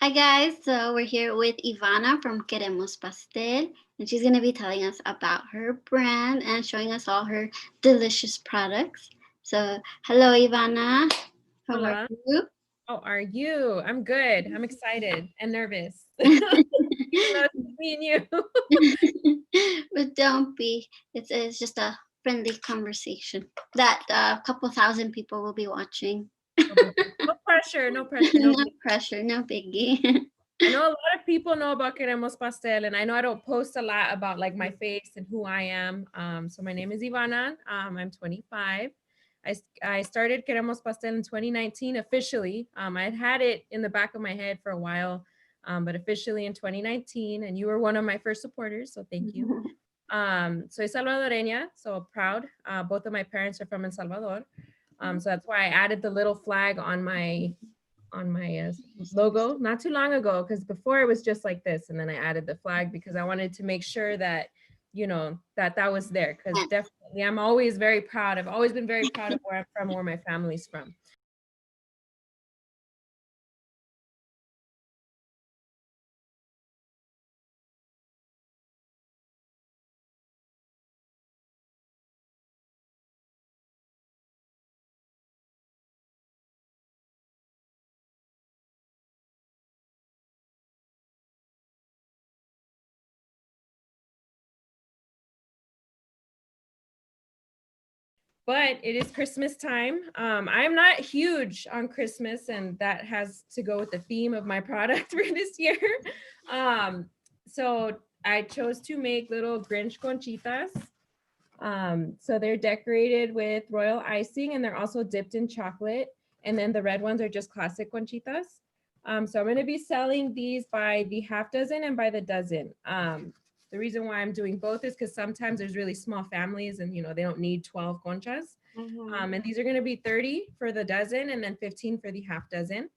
Hi guys, so we're here with Ivana from Queremos Pastel, and she's going to be telling us about her brand and showing us all her delicious products. So, hello Ivana, how are Hola, you? how are you? I'm good. I'm excited and nervous. Even though it's just me and you. But don't be, it's just a friendly conversation that a couple thousand people will be watching. Oh my God. No pressure, no pressure, no No big. pressure, no biggie. I know a lot of people know about Queremos Pastel, and I know I don't post a lot about like my face and who I am. So my name is Ivana. I'm 25. I started Queremos Pastel in 2019 officially. I had it in the back of my head for a while, but officially in 2019, and you were one of my first supporters, so thank you. Soy salvadoreña, so proud. Both of my parents are from El Salvador. So that's why I added the little flag on my logo not too long ago, because before it was just like this, and then I added the flag because I wanted to make sure that that was there, because definitely I'm always very proud. I've always been very proud of where I'm from, where my family's from. But it is Christmas time. I'm not huge on Christmas, and that has to go with the theme of my product for this year. So I chose to make little Grinch Conchitas. So they're decorated with royal icing, and they're also dipped in chocolate. And then the red ones are just classic Conchitas. So I'm going to be selling these by the half dozen and by the dozen. The reason why I'm doing both is because sometimes there's really small families, and they don't need 12 conchas. And these are going to be 30 for the dozen and then 15 for the half dozen.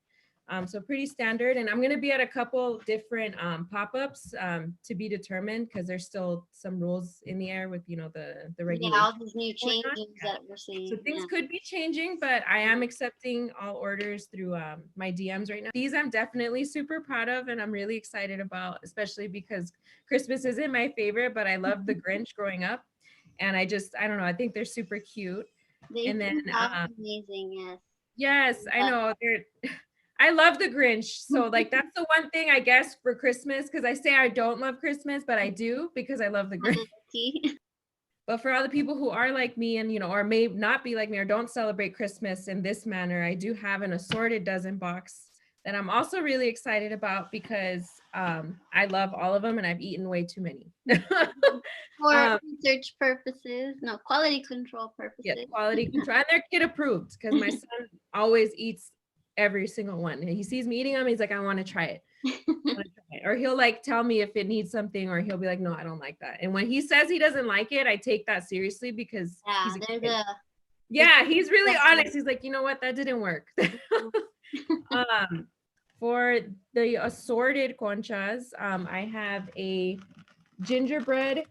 So pretty standard. And I'm going to be at a couple different pop-ups to be determined, because there's still some rules in the air with, the Yeah, regulation all these new going on. changes Yeah. that we're So seeing. things Yeah. could be changing, but I am accepting all orders through my DMs right now. These I'm definitely super proud of, and I'm really excited about, especially because Christmas isn't my favorite, but I loved the Grinch growing up. And I don't know, I think they're super cute. They And then do have amazing, yes. yes, I know. I love the Grinch. So like that's the one thing I guess for Christmas, because I say I don't love Christmas, but I do because I love the Grinch. But for other people who are like me and or may not be like me or don't celebrate Christmas in this manner, I do have an assorted dozen box that I'm also really excited about, because I love all of them and I've eaten way too many. For um, research purposes, no, quality control Yes, purposes. quality control. And they're kid approved, because my son always eats every single one. And he sees me eating them, he's like, I want to try it. Or he'll like tell me if it needs something, or he'll be like, no, I don't like that. And when he says he doesn't like it, I take that seriously, because Yeah, he's a they're kid. the Yeah, he's really honest. He's like, you know what, that didn't work. um for the assorted conchas, I have a gingerbread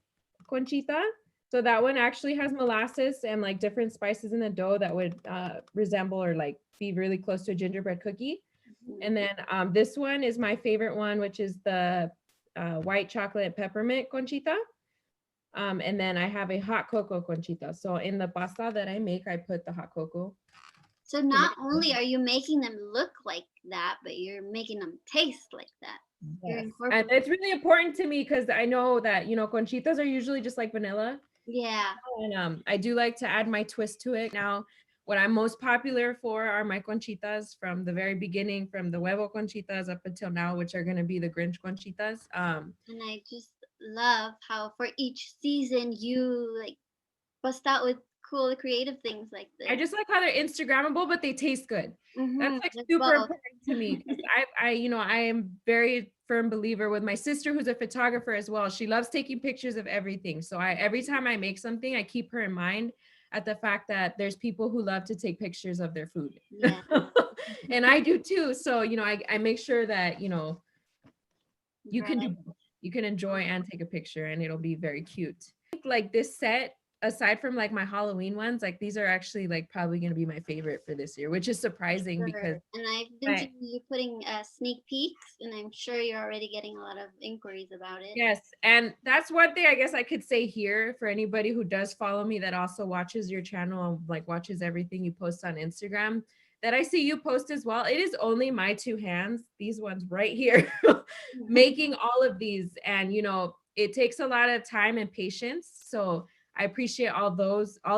conchita. So that one actually has molasses and like different spices in the dough that would resemble or like be really close to a gingerbread cookie. And then this one is my favorite one, which is the white chocolate peppermint conchita. And then I have a hot cocoa conchita. So in the pasta that I make, I put the hot cocoa. So not only are you making them look like that, but you're making them taste like that. You're Yes. And incorporating. it's really important to me, because I know that, conchitas are usually just like vanilla. Yeah. And I do like to add my twist to it. Now, what I'm most popular for are my conchitas from the very beginning, from the huevo conchitas up until now, which are going to be the Grinch conchitas. And I just love how for each season you like bust out with cool creative things like I this. just like how they're Instagrammable, but they taste good. That's like Like super both. important to me, because I am very firm believer with my sister, who's a photographer as well. She loves taking pictures of everything. So every time I make something, I keep her in mind at the fact that there's people who love to take pictures of their food. Yeah. And I do too. So, I make sure that, you can Right. do both. You can enjoy and take a picture, and it'll be very cute. Like this set aside from like my Halloween ones, like these are actually like probably going to be my favorite for this year, which is surprising because Sure. And I've been I, seeing you putting sneak peeks, and I'm sure you're already getting a lot of inquiries about it. yes, and that's one thing I guess I could say here for anybody who does follow me that also watches your channel and like watches everything you post on Instagram, that I see you post as well. It is only my two hands, these ones right here, making all of these. And you know, it takes a lot of time and patience. So I appreciate all of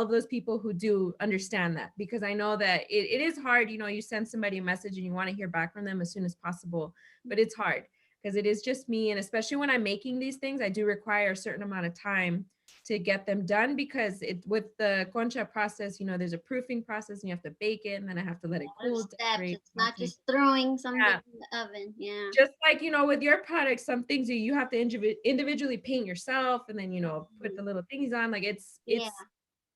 those people who do understand that, because I know that it is hard. You know, you send somebody a message and you want to hear back from them as soon as possible, but it's hard because it is just me. And especially when I'm making these things, I do require a certain amount of time to get them done, because it with the concha process, you know, there's a proofing process and you have to bake it and then I have to let A it lot of cool, steps. decorate, It's not something. just throwing something Yeah. in the oven. Yeah. Just like, you know, with your products, some things you have to individually paint yourself and then, you know, put the Mhm. little thingies on. Like Yeah. it's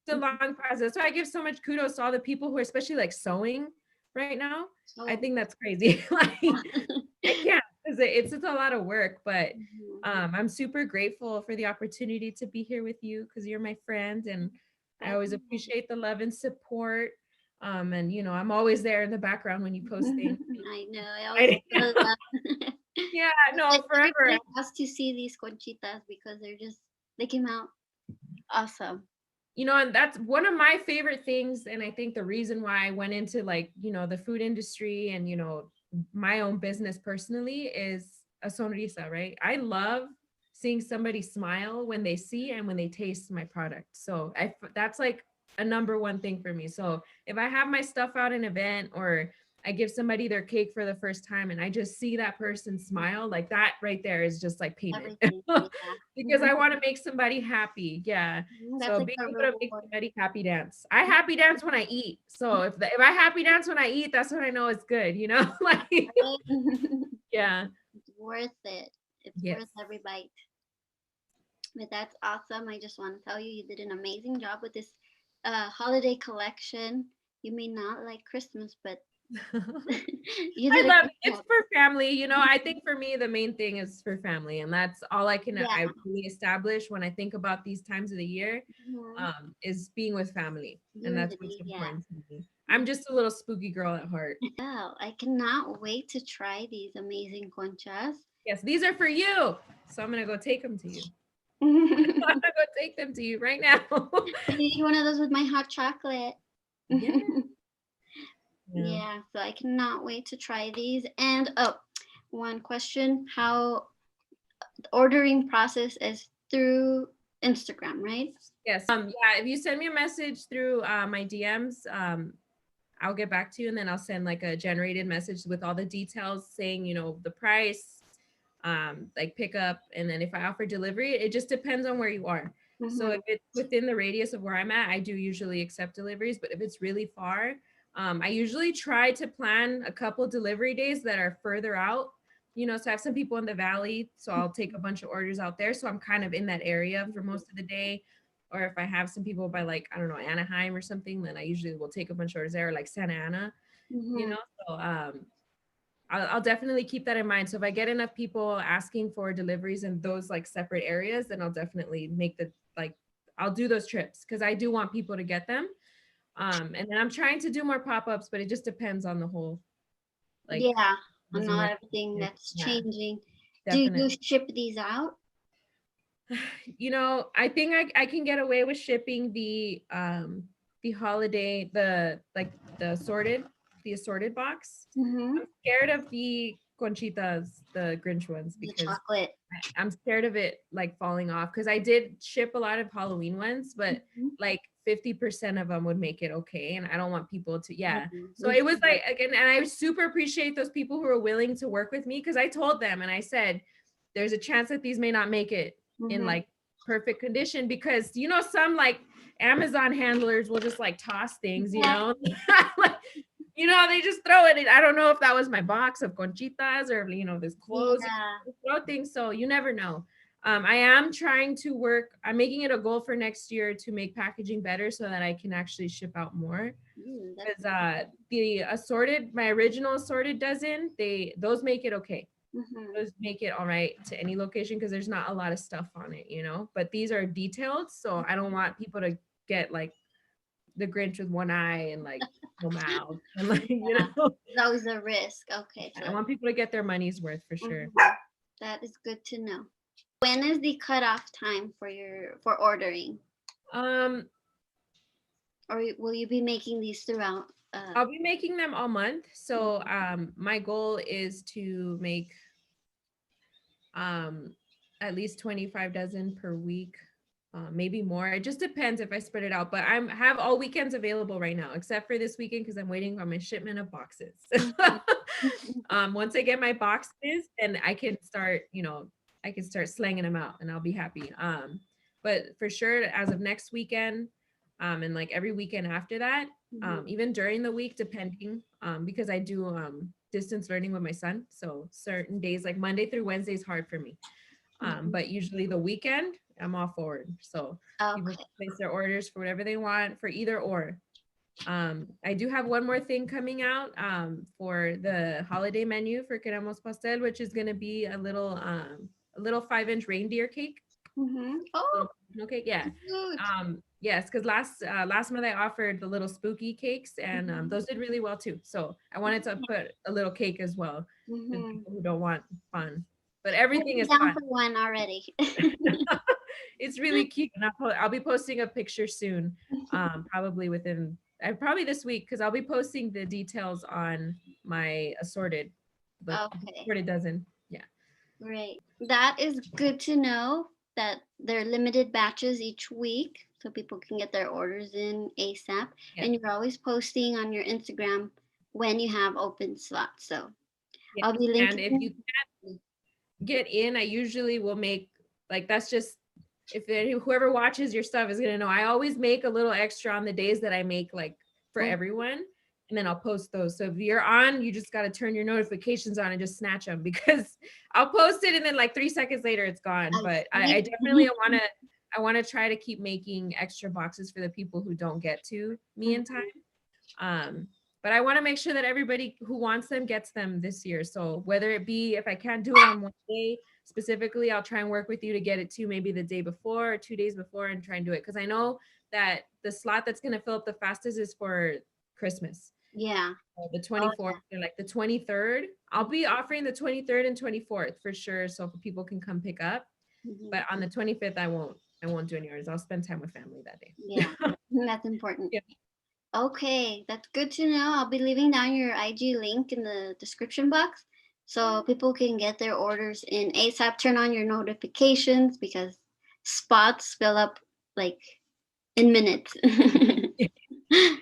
a long process. So I give so much kudos to all the people who are especially like sewing right now. I Oh. think that's crazy. Like I can't, because it's a lot of work, but Mhm. I'm super grateful for the opportunity to be here with you because you're my friend, and I always Likewise. appreciate the love and support. And you know, I'm always there in the background when you post things. I know. I always I- feel love. yeah, no, forever. Everybody has to see these conchitas because they came out awesome. You know, and that's one of my favorite things. And I think the reason why I went into like, you know, the food industry and, you know, my own business personally is a sonrisa, right? I love seeing somebody smile when they see and when they taste my product. So that's like a number one thing for me. So if I have my stuff out an event, or I give somebody their cake for the first time and I just see that person smile, like that right there is just like payment. Everything. Yeah. Because I want to make somebody happy. Yeah. That's So like being a able to make reward. somebody happy dance. I happy dance when I eat. So if I happy dance when I eat, that's when I know it's good, you know? Like Right? yeah. It's worth it. It's Yes. worth every bite. But that's awesome. I just want to tell you, you did an amazing job with this holiday collection. You may not like Christmas, but you I did a love good it. It's job. for family. You know, I think for me, the main thing is for family. And that's all Yeah. I really establish when I think about these times of the year, Mhm. is being with family. And that's what's Unity. Yeah. important to me. I'm just a little spooky girl at heart. Well, I cannot wait to try these amazing conchas. Yes, these are for you. So I'm gonna go take them to you. I'm I gonna go take them to you right now. need one of those with my hot chocolate. Yeah. Yeah. Yeah, so I cannot wait to try these. And oh, one question, how the ordering process is through Instagram, right? Yes. Yeah. If you send me a message through my DMs, I'll get back to you, and then I'll send like a generated message with all the details saying, you know, the price, like pickup, and then if I offer delivery, it just depends on where you are. So Mm-hmm. if it's within the radius of where I'm at, I do usually accept deliveries. But if it's really far, I usually try to plan a couple delivery days that are further out. You know, so I have some people in the valley, so I'll take a bunch of orders out there. So I'm kind of in that area for most of the day. Or if I have some people by like, I don't know, Anaheim or something, then I usually will take a bunch of orders there, like Santa Ana, you Mm-hmm. know. So I'll definitely keep that in mind. So if I get enough people asking for deliveries in those like separate areas, then I'll definitely make the like I'll do those trips because I do want people to get them. And then I'm trying to do more pop-ups, but it just depends on the whole like Yeah, on busy all market. everything that's Yeah, changing. Do you definitely. ship these out? You know, I think I can get away with shipping the holiday, the like the assorted box. Mm-hmm. I'm scared of the conchitas, the Grinch ones, The because chocolate. I'm scared of it like falling off, because I did ship a lot of Halloween ones, but Mm-hmm. like 50% of them would make it okay. And I don't want people to, yeah. So Mm-hmm. it was like, again, and I super appreciate those people who are willing to work with me, because I told them and I said, there's a chance that these may not make it in Mm-hmm. like perfect condition, because, you know, some like Amazon handlers will just like toss things, you Yeah. know, like, you know, they just throw it in. I don't know if that was my box of conchitas or, you know, this clothes, Yeah. throw things. So you never know. I am trying to work. I'm making it a goal for next year to make packaging better so that I can actually ship out more. That's Because the assorted, my original assorted dozen, those make it okay. Just make it all right to any location because there's not a lot of stuff on it, but these are detailed, so I don't want people to get like the Grinch with one eye and like no mouth and like that was a risk. Okay, I want people to get their money's worth for sure. That is good to know. When is the cutoff time for ordering? Or will you be making these throughout? I'll be making them all month. So my goal is to make at least 25 dozen per week, maybe more. It just depends if I spread it out, but I have all weekends available right now, except for this weekend because I'm waiting on my shipment of boxes. Once I get my boxes, then I can start, slanging them out and I'll be happy. But for sure, as of next weekend, and like every weekend after that, even during the week, depending, because I do distance learning with my son. So certain days, like Monday through Wednesday is hard for me. But usually the weekend, I'm all forward. So people place their orders for whatever they want for either or. I do have one more thing coming out for the holiday menu for Queremos Pastel, which is going to be a little 5-inch reindeer cake. Oh, okay, yeah. Yes, because last month I offered the little spooky cakes, and those did really well too. So I wanted to put a little cake as well for people who don't want fun. But everything is fun. For one already. It's really cute, and I'll be posting a picture soon, probably this week, because I'll be posting the details on my assorted dozen. Yeah. Great. That is good to know that they're limited batches each week, so people can get their orders in ASAP. Yeah. And you're always posting on your Instagram when you have open slots. So yeah. I'll be linking. And if you can't get in, I usually will make, like, that's just, whoever watches your stuff is gonna know, I always make a little extra on the days that I make, like, for everyone, and then I'll post those. So if you're on, you just got to turn your notifications on and just snatch them, because I'll post it and then like 3 seconds later it's gone. But I definitely want to try to keep making extra boxes for the people who don't get to me in time. But I want to make sure that everybody who wants them gets them this year. So whether it be, if I can't do it on one day specifically, I'll try and work with you to get it to maybe the day before or 2 days before and try and do it. Because I know that the slot that's going to fill up the fastest is for Christmas. Yeah. The 24th or like the 23rd. I'll be offering the 23rd and 24th for sure, so people can come pick up. But on the 25th, I won't do any orders. I'll spend time with family that day. Yeah, that's important. Yeah. Okay, that's good to know. I'll be leaving down your IG link in the description box so people can get their orders in ASAP. Turn on your notifications because spots fill up like in minutes. I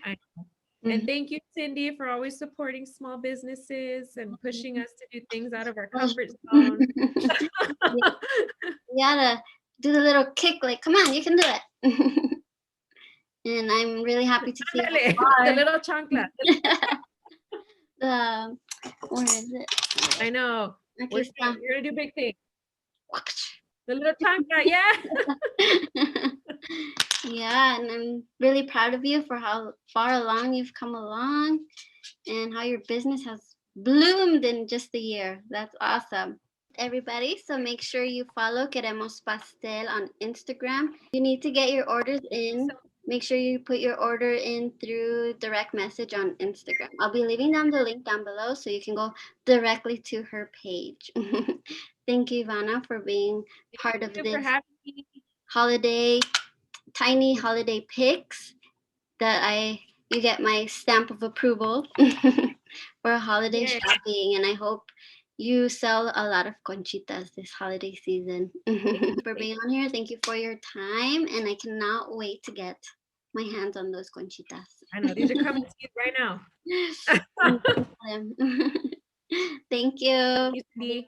know. And thank you, Cindy, for always supporting small businesses and pushing us to do things out of our comfort zone. You gotta do the little kick, like, come on, you can do it. And I'm really happy to see the little chancla. Where is it? I know. You're gonna do big things. The little chancla, yeah. Yeah, and I'm really proud of you for how far along you've come along and how your business has bloomed in just a year. That's awesome. Everybody, so make sure you follow Queremos Pastel on Instagram. You need to get your orders in. Make sure you put your order in through direct message on Instagram. I'll be leaving down the link down below so you can go directly to her page. Thank you, Ivana, for being part of this tiny holiday pics that you get my stamp of approval for holiday shopping, and I hope you sell a lot of conchitas this holiday season. For being on here. Thank you for your time, and I cannot wait to get my hands on those conchitas. I know, these are coming to you right now. Thank you. Thank you.